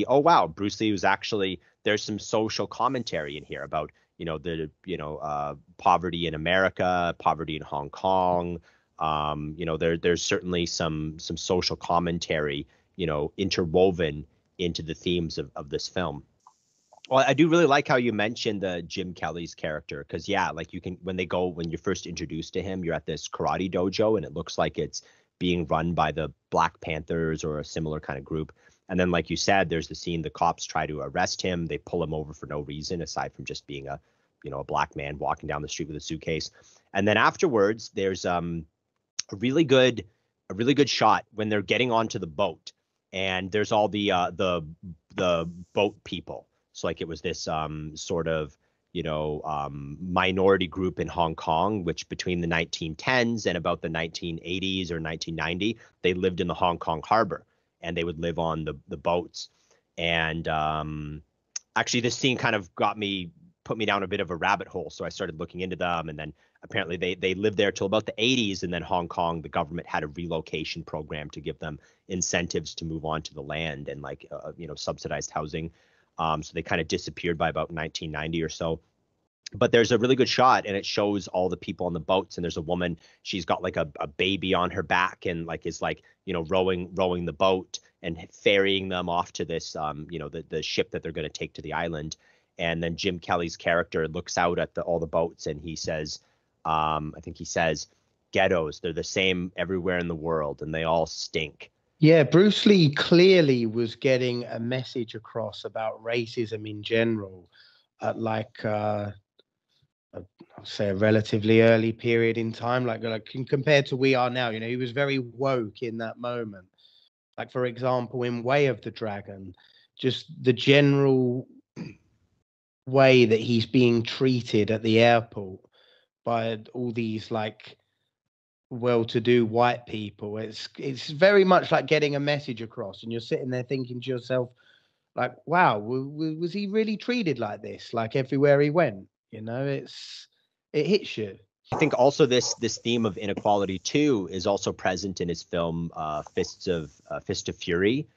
oh wow, Bruce Lee was actually, there's some social commentary in here about, poverty in America, poverty in Hong Kong. There's certainly some social commentary, interwoven into the themes of this film. Well, I do really like how you mentioned the Jim Kelly's character, because yeah, like you can, when you're first introduced to him, you're at this karate dojo and it looks like it's being run by the Black Panthers or a similar kind of group. And then, like you said, there's the scene the cops try to arrest him. They pull him over for no reason aside from just being a black man walking down the street with a suitcase. And then afterwards, there's a really good a really good shot when they're getting onto the boat, and there's all the boat people. So like it was this sort of minority group in Hong Kong, which between the 1910s and about the 1980s or 1990, they lived in the Hong Kong harbor, and they would live on the boats. And actually, this scene kind of put me down a bit of a rabbit hole. So I started looking into them, and then apparently they lived there till about the 80s, and then Hong Kong, the government had a relocation program to give them incentives to move on to the land and subsidized housing. So they kind of disappeared by about 1990 or so. But there's a really good shot, and it shows all the people on the boats, and there's a woman, she's got like a baby on her back, and is rowing the boat and ferrying them off to this the ship that they're going to take to the island. And then Jim Kelly's character looks out at all the boats, and he says, I think he says, ghettos, they're the same everywhere in the world, and they all stink. Yeah, Bruce Lee clearly was getting a message across about racism in general at I'll say a relatively early period in time, like compared to we are now. He was very woke in that moment. Like, for example, in Way of the Dragon, just the general way that he's being treated at the airport by all these well-to-do white people. It's very much like getting a message across, and you're sitting there thinking to yourself, like, wow, was he really treated like this, like everywhere he went? It hits you. I think also this theme of inequality too is also present in his film Fist of Fury.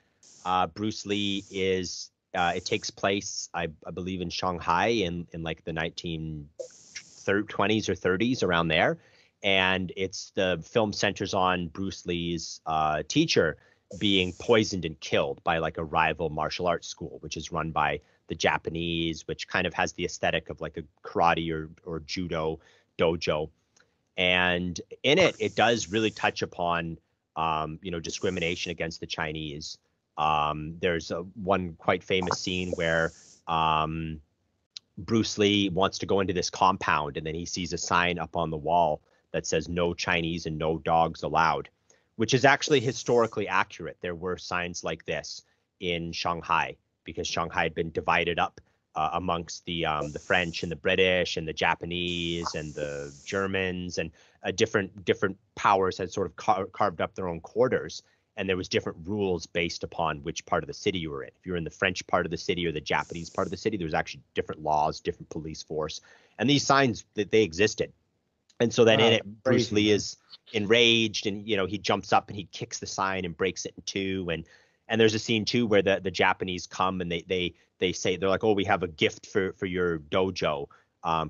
Bruce Lee is it takes place, I believe, in Shanghai in like the 1920s or 30s, around there. And the film centers on Bruce Lee's teacher being poisoned and killed by like a rival martial arts school, which is run by the Japanese, which kind of has the aesthetic of like a karate or judo dojo. And in it does really touch upon discrimination against the Chinese. There's one quite famous scene where Bruce Lee wants to go into this compound, and then he sees a sign up on the wall that says no Chinese and no dogs allowed, which is actually historically accurate. There were signs like this in Shanghai because Shanghai had been divided up amongst the French and the British and the Japanese and the Germans, and different powers had sort of carved up their own quarters. And there was different rules based upon which part of the city you were in. If you were in the French part of the city or the Japanese part of the city, there was actually different laws, different police force. And these signs, that they existed. And so then in it, Bruce Lee is enraged, and he jumps up and he kicks the sign and breaks it in two. And there's a scene too where the Japanese come and they say, they're like, oh, we have a gift for your dojo,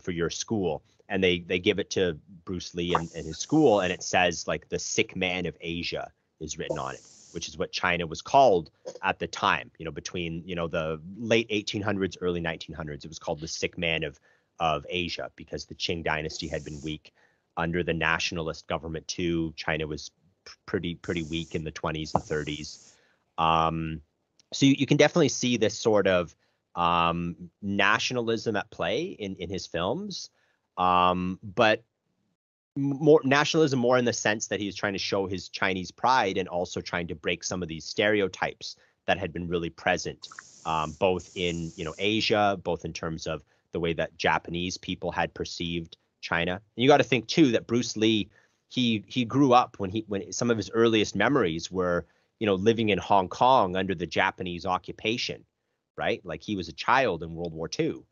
for your school. And they give it to Bruce Lee and his school, and it says like the sick man of Asia is written on it, which is what China was called at the time, between, the late 1800s, early 1900s. It was called the sick man of Asia because the Qing dynasty had been weak under the nationalist government too. China was pretty weak in the 20s and 30s. So you can definitely see this sort of nationalism at play in his films, but more nationalism, more in the sense that he's trying to show his Chinese pride and also trying to break some of these stereotypes that had been really present, both in Asia, both in terms of the way that Japanese people had perceived China. And you got to think too that Bruce Lee, he grew up when some of his earliest memories were living in Hong Kong under the Japanese occupation, right? Like he was a child in World War II.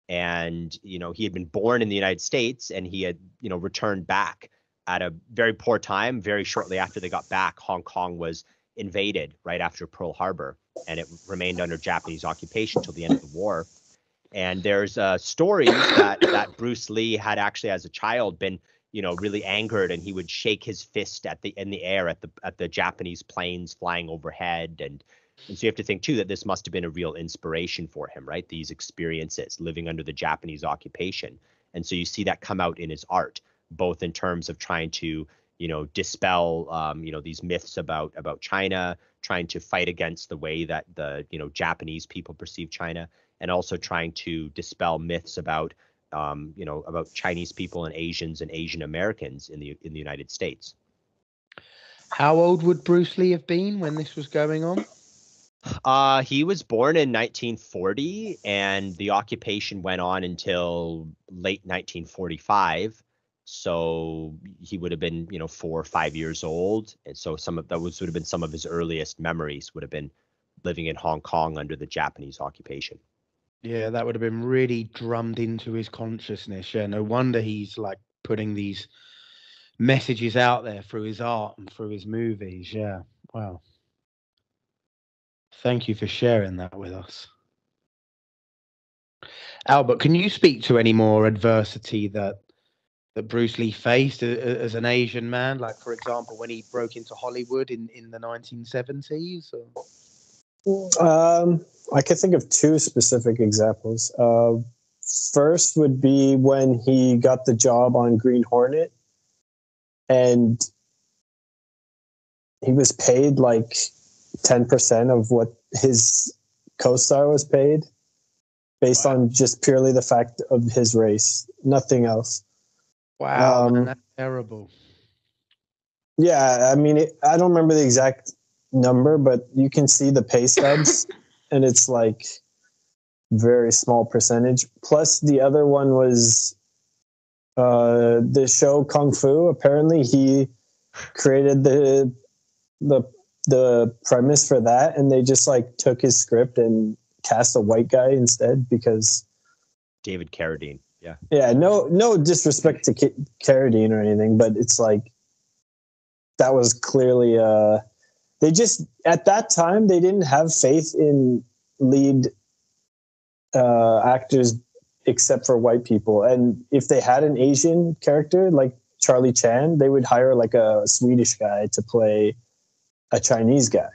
And, he had been born in the United States, and he had, returned back at a very poor time. Very shortly after they got back, Hong Kong was invaded right after Pearl Harbor, and it remained under Japanese occupation till the end of the war. And there's stories that Bruce Lee had actually, as a child, been really angered, and he would shake his fist in the air at the Japanese planes flying overhead, and so you have to think too that this must have been a real inspiration for him, right? These experiences living under the Japanese occupation, and so you see that come out in his art, both in terms of trying to dispel these myths about China, trying to fight against the way that the Japanese people perceive China, and also trying to dispel myths about Chinese people and Asians and Asian Americans in the United States. How old would Bruce Lee have been when this was going on? He was born in 1940, and the occupation went on until late 1945. So he would have been, 4 or 5 years old, and so would have been some of his earliest memories. Would have been living in Hong Kong under the Japanese occupation. Yeah, that would have been really drummed into his consciousness. Yeah, no wonder he's like putting these messages out there through his art and through his movies. Yeah, wow. Thank you for sharing that with us. Albert, can you speak to any more adversity that Bruce Lee faced as an Asian man? Like, for example, when he broke into Hollywood in the 1970s? I could think of two specific examples. First would be when he got the job on Green Hornet, and he was paid like 10% of what his co-star was paid, based on just purely the fact of his race, nothing else. Wow, man, that's terrible. Yeah, I mean, I don't remember the exact number, but you can see the pay stubs, and it's like very small percentage. Plus, the other one was the show Kung Fu. Apparently, he created the premise for that, and they just like took his script and cast a white guy instead because David Carradine. Yeah. No disrespect to Carradine or anything, but it's like that was clearly they just at that time they didn't have faith in lead actors except for white people, and if they had an Asian character like Charlie Chan, they would hire like a Swedish guy to play a Chinese guy.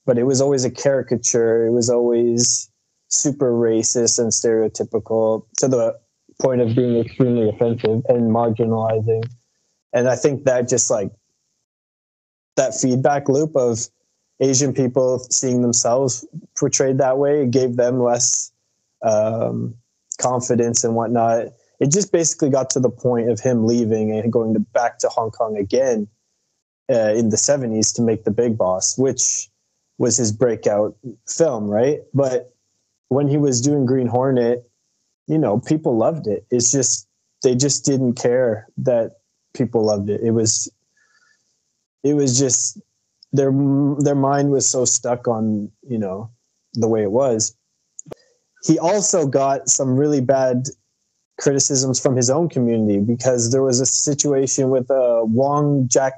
But it was always a caricature. It was always super racist and stereotypical to the point of being extremely offensive and marginalizing. And I think that just like that feedback loop of Asian people seeing themselves portrayed that way, it gave them less confidence and whatnot. It just basically got to the point of him leaving and going back to Hong Kong again in the 70s to make The Big Boss, which was his breakout film, right? But when he was doing Green Hornet, people loved it. It's just, they just didn't care that people loved it. It was just, their mind was so stuck on, the way it was. He also got some really bad criticisms from his own community because there was a situation with Wong Jack.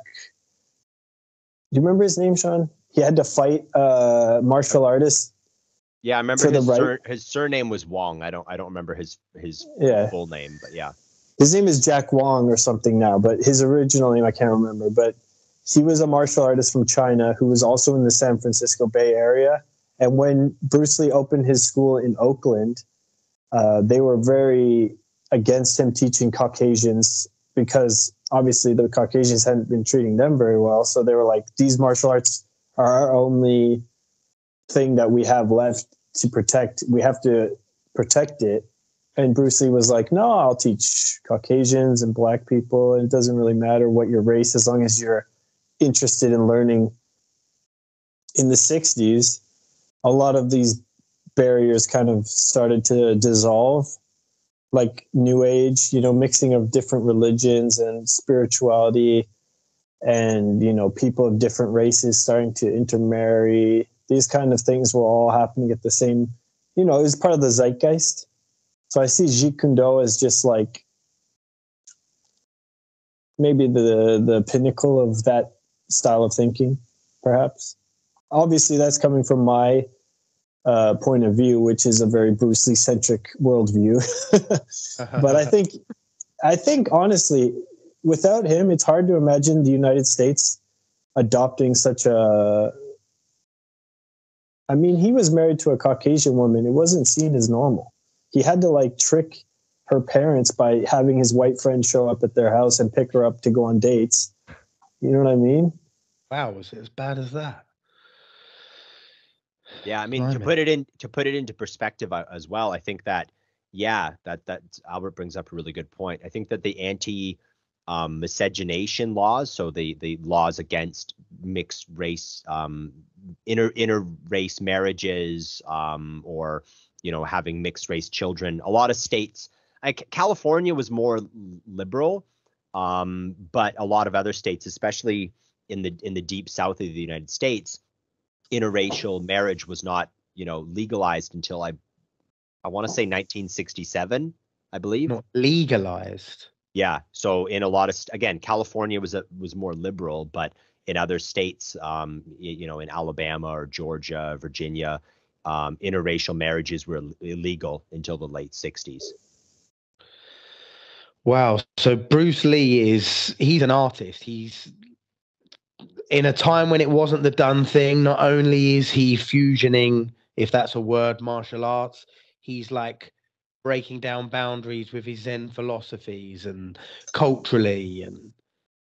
Do you remember his name, Sean? He had to fight martial artist. Yeah, I remember his surname was Wong. I don't remember his full name, but yeah. His name is Jack Wong or something now, but his original name I can't remember. But he was a martial artist from China who was also in the San Francisco Bay Area. And when Bruce Lee opened his school in Oakland, they were very against him teaching Caucasians because obviously the Caucasians hadn't been treating them very well. So they were like, these martial arts are our only thing that we have left to protect. We have to protect it. And Bruce Lee was like, no, I'll teach Caucasians and black people. And it doesn't really matter what your race, as long as you're interested in learning. In the 60s, a lot of these barriers kind of started to dissolve, like New Age, mixing of different religions and spirituality, and, people of different races starting to intermarry. These kind of things were all happening at the same, it was part of the zeitgeist. So I see Jeet Kune Do as just like maybe the pinnacle of that style of thinking, perhaps. obviously that's coming from my point of view, which is a very Bruce Lee centric worldview. But I think honestly, without him, it's hard to imagine the United States adopting such a. I mean, he was married to a Caucasian woman. It wasn't seen as normal. He had to like trick her parents by having his white friend show up at their house and pick her up to go on dates. You know what I mean? Wow, was it as bad as that? Yeah, I mean, to put it into perspective as well, I think that that Albert brings up a really good point. I think that the anti miscegenation laws, so the laws against mixed race inter race marriages, or having mixed race children, a lot of states, like California was more liberal, but a lot of other states, especially in the deep south of the United States, interracial marriage was not legalized until I want to say 1967, I believe. Not legalized. Yeah. So in a lot of again, California was more liberal, but in other states, in Alabama or Georgia, Virginia, interracial marriages were illegal until the late 60s. Wow. So Bruce Lee he's an artist. He's in a time when it wasn't the done thing. Not only is he fusioning, if that's a word, martial arts, he's like breaking down boundaries with his Zen philosophies and culturally, and